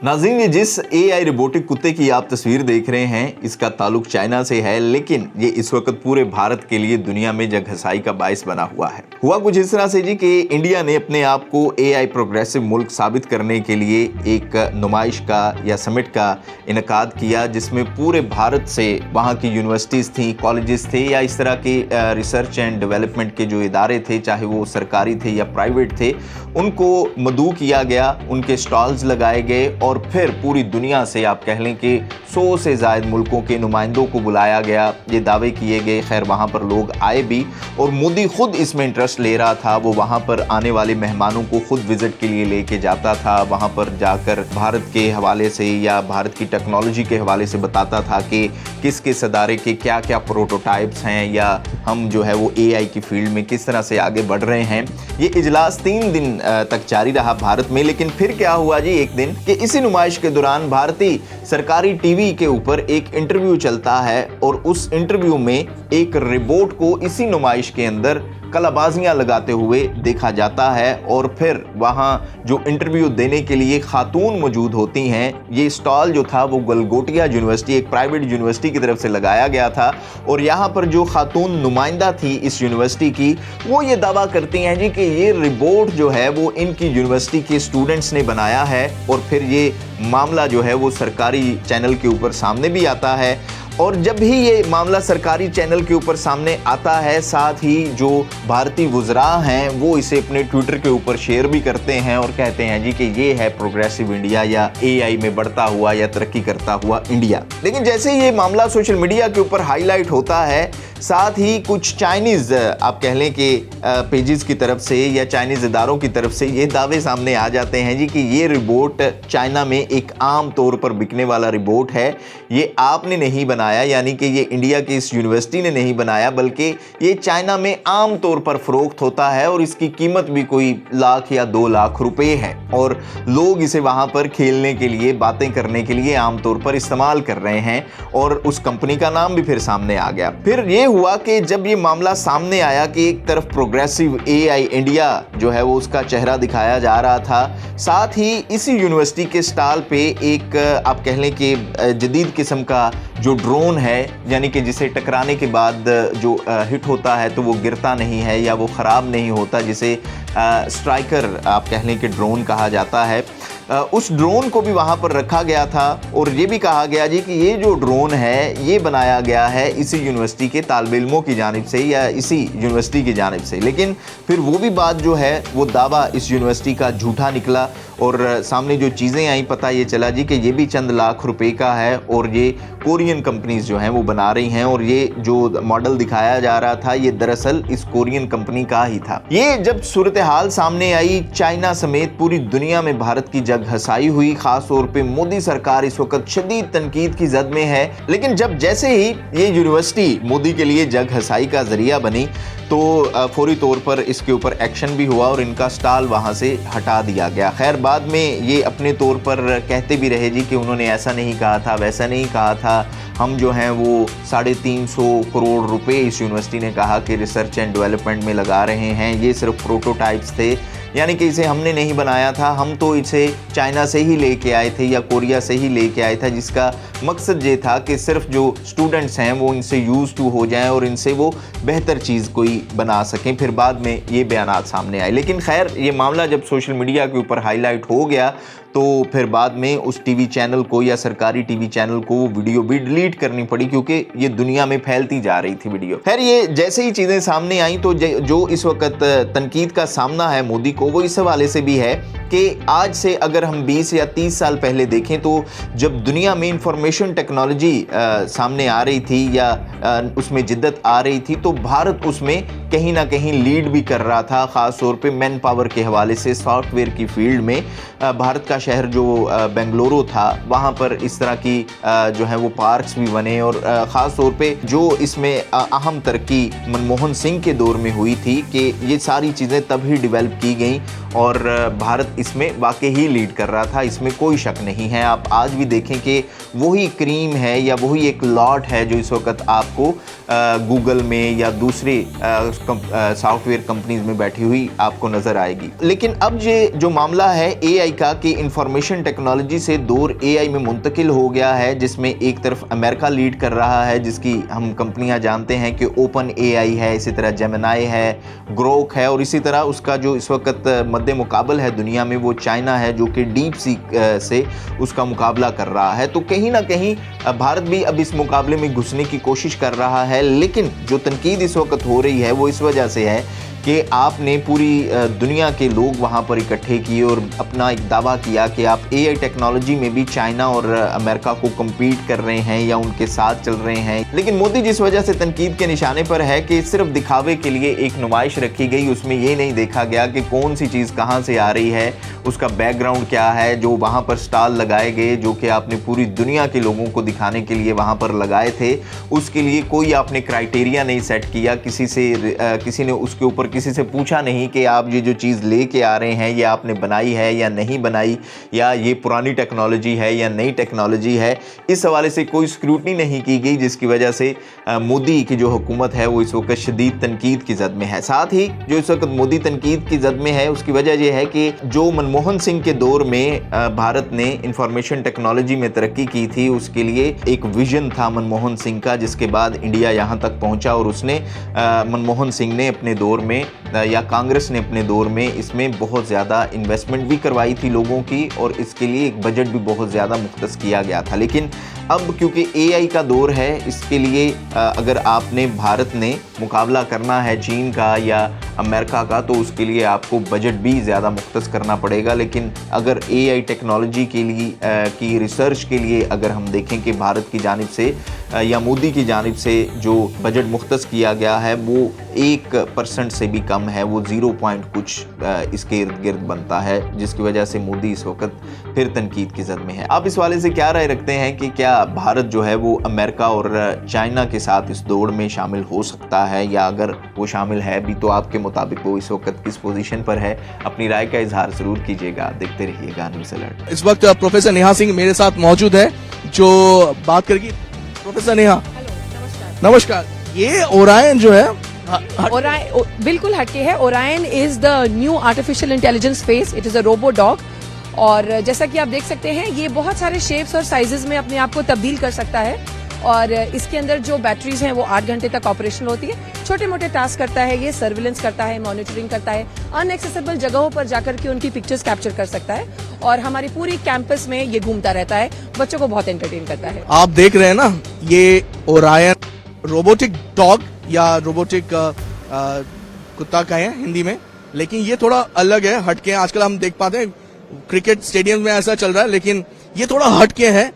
नाज़रीन, ये जिस एआई रोबोटिक कुत्ते की आप तस्वीर देख रहे हैं, इसका ताल्लुक चाइना से है, लेकिन ये इस वक्त पूरे भारत के लिए दुनिया में जगहसाई का बायस बना हुआ है। हुआ कुछ इस तरह से जी कि इंडिया ने अपने आप को एआई प्रोग्रेसिव मुल्क साबित करने के लिए एक नुमाइश का या समिट का इनकाद किया, जिसमें पूरे भारत से वहाँ की यूनिवर्सिटीज़ थी, कॉलेजेस थे या इस तरह के रिसर्च एंड डेवलपमेंट के जो इदारे थे, चाहे वो सरकारी थे या प्राइवेट थे, उनको मदऊ किया गया, उनके स्टॉल्स लगाए गए और फिर पूरी दुनिया से आप कह लें कि 100 से ज़ायद मुल्कों के नुमाइंदों को बुलाया गया। ये दावे किए गए, खैर वहाँ पर लोग आए भी और मोदी खुद इसमें इंटरेस्ट ले रहा था। वो वहाँ पर आने वाले मेहमानों को खुद विज़िट के लिए लेके जाता था, वहाँ पर जाकर भारत के हवाले से या भारत की टेक्नोलॉजी के हवाले से बताता था कि किस किस अदारे के क्या क्या प्रोटोटाइप्स हैं या हम जो है वो एआई की फील्ड में किस तरह से आगे बढ़ रहे हैं। ये इजलास 3 दिन तक जारी रहा भारत में, लेकिन फिर क्या हुआ जी एक दिन कि इसी नुमाइश के दौरान भारतीय सरकारी टीवी के ऊपर एक इंटरव्यू चलता है और उस इंटरव्यू में एक रोबोट को इसी नुमाइश के अंदर कलाबाजियां लगाते हुए देखा जाता है। और फिर वहाँ जो इंटरव्यू देने के लिए खातून मौजूद होती हैं, ये स्टॉल जो था वो गलगोटिया यूनिवर्सिटी, एक प्राइवेट यूनिवर्सिटी की तरफ से लगाया गया था और यहाँ पर जो खातून नुमाइंदा थी इस यूनिवर्सिटी की, वो ये दावा करती हैं जी कि ये रोबोट जो है वो इनकी यूनिवर्सिटी के स्टूडेंट्स ने बनाया है। और फिर ये मामला जो है वो सरकारी चैनल के ऊपर सामने भी आता है और जब भी ये मामला सरकारी चैनल के ऊपर सामने आता है, साथ ही जो भारतीय वुज़रा हैं वो इसे अपने ट्विटर के ऊपर शेयर भी करते हैं और कहते हैं जी कि ये है प्रोग्रेसिव इंडिया या एआई में बढ़ता हुआ या तरक्की करता हुआ इंडिया। लेकिन जैसे ये मामला सोशल मीडिया के ऊपर हाईलाइट होता है, साथ ही कुछ चाइनीज़ आप कह लें कि पेजेस की तरफ से या चाइनीज़ इदारों की तरफ से ये दावे सामने आ जाते हैं जी कि ये रोबोट चाइना में एक आम तौर पर बिकने वाला रोबोट है, ये आपने नहीं बनाया, यानी कि ये इंडिया की इस यूनिवर्सिटी ने नहीं बनाया, बल्कि ये चाइना में आम तौर पर फ़रोख्त होता है और इसकी कीमत भी कोई लाख या 2 लाख रुपए है और लोग इसे वहाँ पर खेलने के लिए, बातें करने के लिए आम तौर पर इस्तेमाल कर रहे हैं। और उस कंपनी का नाम भी फिर सामने आ गया। फिर ये हुआ कि जब ये मामला सामने आया कि एक तरफ प्रोग्रेसिव एआई इंडिया जो है वो उसका चेहरा दिखाया जा रहा था, साथ ही इसी यूनिवर्सिटी के स्टॉल पे एक आप कह लें कि जदीद किस्म का जो ड्रोन है, यानी कि जिसे टकराने के बाद जो हिट होता है तो वो गिरता नहीं है या वो ख़राब नहीं होता, जिसे स्ट्राइकर आप कह लें कि ड्रोन कहा जाता है, उस ड्रोन को भी वहाँ पर रखा गया था। और ये भी कहा गया जी कि ये जो ड्रोन है ये बनाया गया है इसी यूनिवर्सिटी के तालिब इल्मों की जानिब से या इसी यूनिवर्सिटी की जानिब से। लेकिन फिर वो भी बात जो है वो दावा इस यूनिवर्सिटी का झूठा निकला और सामने जो चीज़ें आई पता ये चला जी कि ये भी चंद लाख रुपए का है और ये कोरियन कंपनीज जो हैं वो बना रही हैं और ये जो मॉडल दिखाया जा रहा था ये दरअसल इस कोरियन कंपनी का ही था। ये जब सूरत हाल सामने आई, चाइना समेत पूरी दुनिया में भारत की जगहसाई हुई। खास तौर पे मोदी सरकार इस वक्त शदीद तनकीद की जद में है, लेकिन जब जैसे ही ये यूनिवर्सिटी मोदी के लिए जगहसाई का जरिया बनी तो फौरी तौर पर इसके ऊपर एक्शन भी हुआ और इनका स्टॉल वहाँ से हटा दिया गया। खैर बाद में ये अपने तौर पर कहते भी रहे जी कि उन्होंने ऐसा नहीं कहा था, वैसा नहीं कहा था, हम जो हैं वो 350 करोड़ रुपए इस यूनिवर्सिटी ने कहा कि रिसर्च एंड डेवलपमेंट में लगा रहे हैं, ये सिर्फ प्रोटोटाइप्स थे, यानी कि इसे हमने नहीं बनाया था, हम तो इसे चाइना से ही लेके आए थे या कोरिया से ही लेके आए थे, जिसका मकसद ये था कि सिर्फ जो स्टूडेंट्स हैं वो इनसे यूज़ टू हो जाएं और इनसे वो बेहतर चीज़ कोई बना सकें। फिर बाद में ये बयानात सामने आए। लेकिन खैर ये मामला जब सोशल मीडिया के ऊपर हाईलाइट हो गया तो फिर बाद में उस टीवी चैनल को या सरकारी टीवी चैनल को वो वीडियो भी डिलीट करनी पड़ी क्योंकि ये दुनिया में फैलती जा रही थी वीडियो। खैर ये जैसे ही चीज़ें सामने आई तो जो इस वक्त तनकीद का सामना है मोदी को, वो इस हवाले से भी है कि आज से अगर हम 20 या 30 साल पहले देखें तो जब दुनिया में इंफॉर्मेशन टेक्नोलॉजी सामने आ रही थी या उसमें जिद्दत आ रही थी तो भारत उसमें कहीं ना कहीं लीड भी कर रहा था। ख़ास तौर पे मैन पावर के हवाले से सॉफ्टवेयर की फील्ड में भारत का शहर जो बेंगलुरु था वहाँ पर इस तरह की जो है वो पार्क्स भी बने और ख़ास तौर पे जो इसमें अहम तरक्की मनमोहन सिंह के दौर में हुई थी कि ये सारी चीज़ें तभी डेवलप की गई और भारत इसमें वाकई ही लीड कर रहा था, इसमें कोई शक नहीं है। आप आज भी देखें कि वही क्रीम है या वही एक लॉट है जो इस वक्त आपको गूगल में या दूसरे सॉफ्टवेयर कंपनीज में बैठी हुई आपको नज़र आएगी। लेकिन अब ये जो मामला है एआई का कि इंफॉर्मेशन टेक्नोलॉजी से दौर एआई में मुंतकिल हो गया है, जिसमें एक तरफ अमेरिका लीड कर रहा है, जिसकी हम कंपनियां जानते हैं कि ओपन एआई है, इसी तरह जेमिनाई है, ग्रोक है, और इसी तरह उसका जो इस वक्त मद्दे मुकाबल है दुनिया में वो चाइना है, जो कि डीप सीक से उसका मुकाबला कर रहा है। तो कहीं ना कहीं भारत भी अब इस मुकाबले में घुसने की कोशिश कर रहा है, लेकिन जो तनकीद इस वक्त हो रही है वो इस वजह से है कि आपने पूरी दुनिया के लोग वहाँ पर इकट्ठे किए और अपना एक दावा किया कि आप एआई टेक्नोलॉजी में भी चाइना और अमेरिका को कम्पीट कर रहे हैं या उनके साथ चल रहे हैं। लेकिन मोदी जिस वजह से तनकीद के निशाने पर है कि सिर्फ दिखावे के लिए एक नुमाइश रखी गई, उसमें ये नहीं देखा गया कि कौन सी चीज़ कहाँ से आ रही है, उसका बैकग्राउंड क्या है। जो वहाँ पर स्टॉल लगाए गए, जो कि आपने पूरी दुनिया के लोगों को दिखाने के लिए वहाँ पर लगाए थे, उसके लिए कोई आपने क्राइटेरिया नहीं सेट किया। किसी ने उसके ऊपर किसी से पूछा नहीं कि आप ये जो चीज़ लेके आ रहे हैं ये आपने बनाई है या नहीं बनाई, या ये पुरानी टेक्नोलॉजी है या नई टेक्नोलॉजी है। इस हवाले से कोई स्क्रूटनी नहीं की गई, जिसकी वजह से मोदी की जो हुकूमत है वो इस वक्त शदीद तनकीद की जद में है। साथ ही जो इस वक्त मोदी तनकीद की जद में है उसकी वजह यह है कि जो मनमोहन सिंह के दौर में भारत ने इंफॉर्मेशन टेक्नोलॉजी में तरक्की की थी, उसके लिए एक विजन था मनमोहन सिंह का, जिसके बाद इंडिया यहाँ तक पहुँचा। और उसने मनमोहन सिंह ने अपने दौर में या कांग्रेस ने अपने दौर में इसमें बहुत ज़्यादा इन्वेस्टमेंट भी करवाई थी लोगों की, और इसके लिए एक बजट भी बहुत ज़्यादा मुख्तस किया गया था। लेकिन अब क्योंकि एआई का दौर है, इसके लिए अगर आपने भारत ने मुकाबला करना है चीन का या अमेरिका का, तो उसके लिए आपको बजट भी ज़्यादा मुख्तस करना पड़ेगा। लेकिन अगर एआई टेक्नोलॉजी के लिए की रिसर्च के लिए अगर हम देखें कि भारत की जानिब से या मोदी की जानिब से जो बजट मुख्तस किया गया है वो 1% से भी कम है, वो 0 पॉइंट कुछ इसके इर्द गिर्द बनता है, जिसकी वजह से मोदी इस वक्त फिर तनकीद की जद में है। आप इस वाले से क्या राय रखते हैं कि क्या भारत जो है वो अमेरिका और चाइना के साथ इस दौड़ में शामिल हो सकता है, या अगर वो शामिल है भी तो आपके मुताबिक वो इस वक्त किस पोजीशन पर है? अपनी राय का इजहार जरूर कीजिएगा। देखते रहिएगा न्यूज़ अलर्ट। इस वक्त प्रोफेसर नेहा सिंह मेरे साथ मौजूद है जो बात करेगी। प्रोफेसर नेहा, नमस्कार। ये ओरायन जो है बिल्कुल हटके है। Orion is the new artificial intelligence face. It is a robo dog, और जैसा कि आप देख सकते हैं ये बहुत सारे शेप्स और साइजेस में अपने आप को तब्दील कर सकता है, और इसके अंदर जो बैटरीज हैं वो 8 घंटे तक ऑपरेशनल होती है। छोटे मोटे टास्क करता है, ये सर्विलेंस करता है, मॉनिटरिंग करता है, अनएक्सेसिबल जगहों पर जाकर के उनकी पिक्चर्स कैप्चर कर सकता है, और हमारी पूरी कैंपस में ये घूमता रहता है, बच्चों को बहुत एंटरटेन करता है। आप देख रहे हैं ना, ये ओरायन रोबोटिक डॉग या रोबोटिक कुत्ता का है हिंदी में, लेकिन ये थोड़ा अलग है, हटके। आजकल हम देख पाते हैं क्रिकेट स्टेडियम में ऐसा चल रहा है, लेकिन ये थोड़ा हटके है।